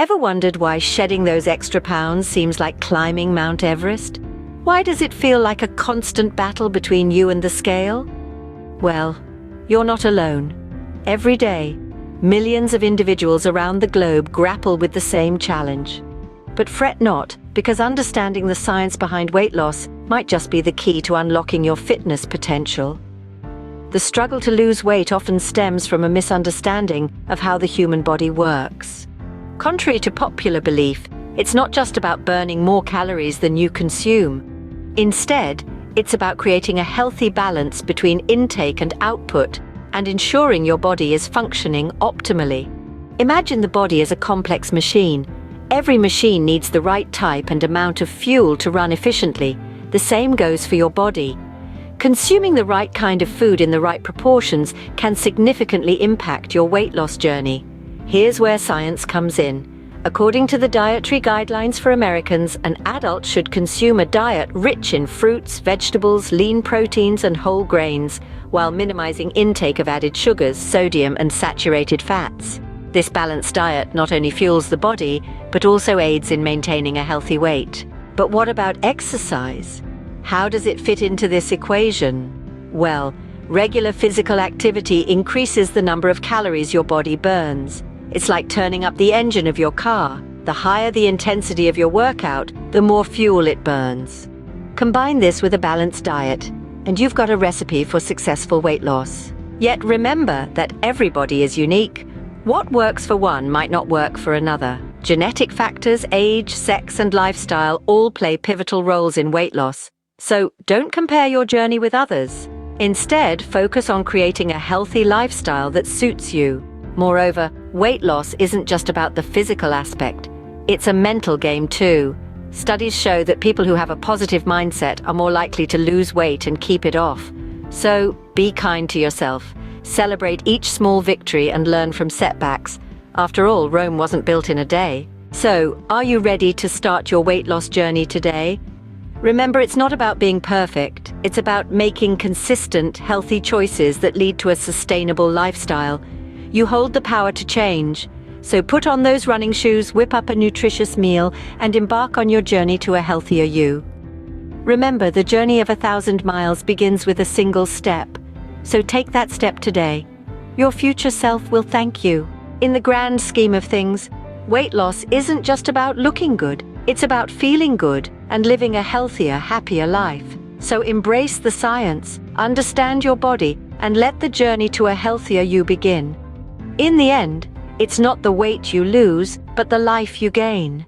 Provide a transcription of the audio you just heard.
Ever wondered why shedding those extra pounds seems like climbing Mount Everest? Why does it feel like a constant battle between you and the scale? Well, you're not alone. Every day, millions of individuals around the globe grapple with the same challenge. But fret not, because understanding the science behind weight loss might just be the key to unlocking your fitness potential. The struggle to lose weight often stems from a misunderstanding of how the human body works. Contrary to popular belief, it's not just about burning more calories than you consume. Instead, it's about creating a healthy balance between intake and output and ensuring your body is functioning optimally. Imagine the body as a complex machine. Every machine needs the right type and amount of fuel to run efficiently. The same goes for your body. Consuming the right kind of food in the right proportions can significantly impact your weight loss journey. Here's where science comes in. According to the Dietary Guidelines for Americans, an adult should consume a diet rich in fruits, vegetables, lean proteins, and whole grains, while minimizing intake of added sugars, sodium, and saturated fats. This balanced diet not only fuels the body, but also aids in maintaining a healthy weight. But what about exercise? How does it fit into this equation? Well, regular physical activity increases the number of calories your body burns. It's like turning up the engine of your car. The higher the intensity of your workout, the more fuel it burns. Combine this with a balanced diet, and you've got a recipe for successful weight loss. Yet remember that everybody is unique. What works for one might not work for another. Genetic factors, age, sex, and lifestyle all play pivotal roles in weight loss. So don't compare your journey with others. Instead, focus on creating a healthy lifestyle that suits you. Moreover, weight loss isn't just about the physical aspect. It's a mental game too. Studies show that people who have a positive mindset are more likely to lose weight and keep it off. So, be kind to yourself. Celebrate each small victory and learn from setbacks. After all, Rome wasn't built in a day. So, are you ready to start your weight loss journey today? Remember, it's not about being perfect. It's about making consistent, healthy choices that lead to a sustainable lifestyle. You hold the power to change. So put on those running shoes, whip up a nutritious meal, and embark on your journey to a healthier you. Remember, the journey of 1,000 miles begins with a single step. So take that step today. Your future self will thank you. In the grand scheme of things, weight loss isn't just about looking good. It's about feeling good and living a healthier, happier life. So embrace the science, understand your body, and let the journey to a healthier you begin. In the end, it's not the weight you lose, but the life you gain.